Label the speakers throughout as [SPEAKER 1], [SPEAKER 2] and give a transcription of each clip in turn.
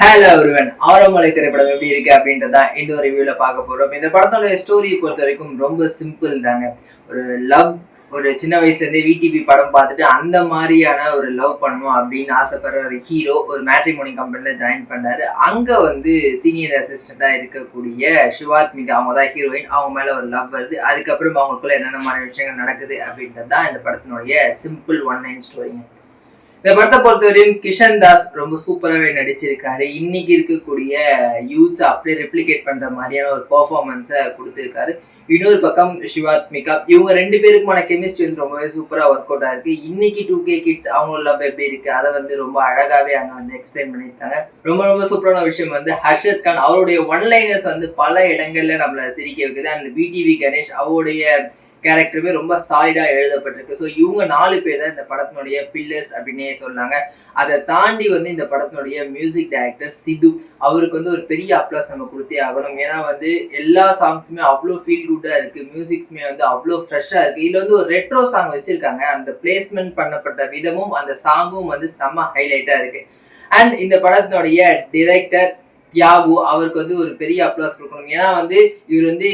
[SPEAKER 1] Hello everyone, ஆரோமலை திரைப்படம் எப்படி இருக்கு அப்படின்றத இந்த ஒரு ரிவ்யூல பார்க்க போறோம். இந்த படத்தோட ஸ்டோரி பொறுத்த வரைக்கும் ரொம்ப சிம்பிள் தாங்க. ஒரு லவ், ஒரு சின்ன வயசுல இருந்தே விடிவி படம் பார்த்துட்டு அந்த மாதிரியான ஒரு லவ் பண்ணணும் அப்படின்னு ஆசைப்படுற ஒரு ஹீரோ ஒரு மேட்ரிமோனி கம்பெனில ஜாயின் பண்ணாரு. அங்க வந்து சீனியர் அசிஸ்டண்டா இருக்கக்கூடிய சிவாத்மிகா, அவங்க தான் ஹீரோயின். அவங்க மேல ஒரு லவ் வருது. அதுக்கப்புறம் அவங்களுக்குள்ள என்னென்ன மாதிரி விஷயங்கள் நடக்குது அப்படின்றது தான் இந்த படத்தினுடைய சிம்பிள் ஒன் லைன் ஸ்டோரிங்க. இந்த படத்தை பொறுத்தவரையும் கிஷன் தாஸ் ரொம்ப சூப்பராகவே நடிச்சிருக்காரு. இன்னைக்கு இருக்கக்கூடிய யூத்ஸ் அப்படியே ரெப்ளிகேட் பண்ற மாதிரியான ஒரு பெர்ஃபார்மன்ஸை கொடுத்திருக்காரு. இன்னொரு பக்கம் சிவாத்மிகா, இவங்க ரெண்டு பேருக்குமான கெமிஸ்ட்ரி வந்து ரொம்பவே சூப்பரா ஒர்க் அவுட் ஆயிருக்கு. இன்னைக்கு 2K கிட்ஸ் அவங்க லவ் எப்படி இருக்கு அதை வந்து ரொம்ப அழகாவே அங்க வந்து எக்ஸ்பிளைன் பண்ணியிருக்காங்க. ரொம்ப ரொம்ப சூப்பரான விஷயம் வந்து ஹர்ஷத் கான் அவருடைய ஒன்லைனர்ஸ் வந்து பல இடங்கள்ல நம்மளை சிரிக்க வைக்குது. அண்ட் விடிவி கணேஷ் அவருடைய கேரக்டருமே ரொம்ப சாலிடா எழுதப்பட்டிருக்கு. ஸோ இவங்க 4 பேர் தான் இந்த படத்தினுடைய பில்லர்ஸ் அப்படின்னே சொன்னாங்க. அதை தாண்டி வந்து இந்த படத்தினுடைய மியூசிக் டைரக்டர் சிது, அவருக்கு வந்து ஒரு பெரிய அப்ளாஸ் நம்ம கொடுத்தே ஆகணும். ஏன்னா வந்து எல்லா சாங்ஸுமே அவ்வளோ ஃபீல் குட்டா இருக்கு, மியூசிக்ஸுமே வந்து அவ்வளோ ஃப்ரெஷ்ஷா இருக்கு. இதுல வந்து ஒரு ரெட்ரோ சாங் வச்சிருக்காங்க. அந்த பிளேஸ்மெண்ட் பண்ணப்பட்ட விதமும் அந்த சாங்கும் வந்து செம்ம ஹைலைட்டா இருக்கு. அண்ட் இந்த படத்தினுடைய டிரெக்டர் தியாகு, அவருக்கு வந்து ஒரு பெரிய அப்ளாஸ் கொடுக்கணும். ஏன்னா வந்து இவர் வந்து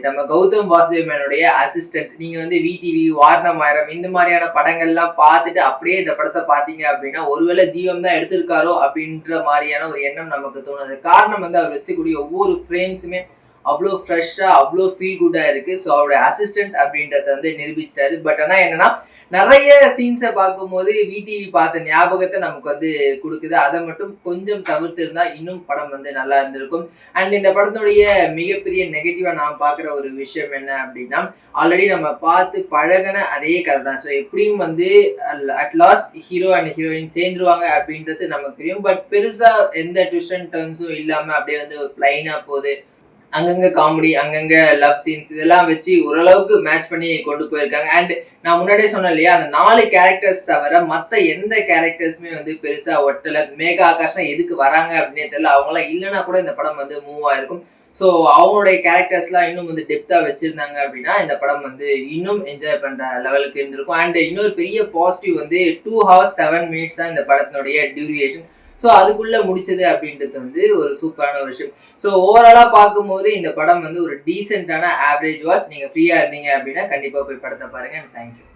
[SPEAKER 1] நம்ம கௌதம் வாசுதேவ் மேனுடைய அசிஸ்டன்ட். நீங்க வந்து விடிவி, வாரணமாயிரம் இந்த மாதிரியான படங்கள்லாம் பார்த்துட்டு அப்படியே இந்த படத்தை பார்த்தீங்க அப்படின்னா ஒருவேளை ஜீவம் தான் எடுத்திருக்காரோ அப்படின்ற மாதிரியான ஒரு எண்ணம் நமக்கு தோணுது. காரணம் வந்து அவர் வச்சக்கூடிய ஒவ்வொரு ஃப்ரேம்ஸுமே அவ்வளோ ஃப்ரெஷ்ஷாக அவ்வளோ ஃபீல் குட்டாக இருக்குது. ஸோ அவருடைய அசிஸ்டன்ட் அப்படின்றத வந்து நிரூபிச்சிட்டாரு. பட் ஆனால் என்னன்னா நிறைய சீன்ஸை பார்க்கும்போது விடிவி பார்த்த ஞாபகத்தை நமக்கு வந்து கொடுக்குது. அதை மட்டும் கொஞ்சம் தவிர்த்து இருந்தா இன்னும் படம் வந்து நல்லா இருந்திருக்கும். அண்ட் இந்த படத்துடைய மிகப்பெரிய நெகட்டிவா நான் பார்க்குற ஒரு விஷயம் என்ன அப்படின்னா, ஆல்ரெடி நம்ம பார்த்து பழகின அதே கதை தான். ஸோ எப்படியும் வந்து at last hero and heroine சேர்ந்துருவாங்க அப்படின்றது நமக்கு தெரியும். பட் பெருசா எந்த ட்விஸ்ட் அண்ட் டர்ன்ஸும் இல்லாம அப்படியே வந்து பிளைனா போகுது. அங்கங்க காமெடி, அங்கங்க லவ் சீன்ஸ் இதெல்லாம் வச்சு ஓரளவுக்கு மேட்ச் பண்ணி கொண்டு போயிருக்காங்க. அண்ட் நான் முன்னாடியே சொன்னேன் இல்லையா, அந்த 4 கேரக்டர்ஸ் தவிர மற்ற எந்த கேரக்டர்ஸுமே வந்து பெருசா ஒட்டல. மேகா ஆகாஷ்னா எதுக்கு வராங்க அப்படின்னே தெரியல. அவங்களாம் இல்லைன்னா கூட இந்த படம் வந்து மூவ் ஆயிருக்கும். ஸோ அவங்களுடைய கேரக்டர்ஸ்லாம் இன்னும் வந்து டெப்தா வச்சிருந்தாங்க அப்படின்னா இந்த படம் வந்து இன்னும் என்ஜாய் பண்ற லெவலுக்கு இருந்திருக்கும். அண்ட் இன்னொரு பெரிய பாசிட்டிவ் வந்து 2 hours 7 minutes தான் இந்த படத்தினுடைய டியூரேஷன். ஸோ அதுக்குள்ள முடிச்சது அப்படின்றது வந்து ஒரு சூப்பரான ஒரு விஷயம். ஸோ ஓவராலா பார்க்கும்போது இந்த படம் வந்து ஒரு டீசென்டான ஆவரேஜ் வாட்ச். நீங்க ஃப்ரீயா இருந்தீங்க அப்படின்னா கண்டிப்பா போய் படத்தை பாருங்க. தேங்க்யூ.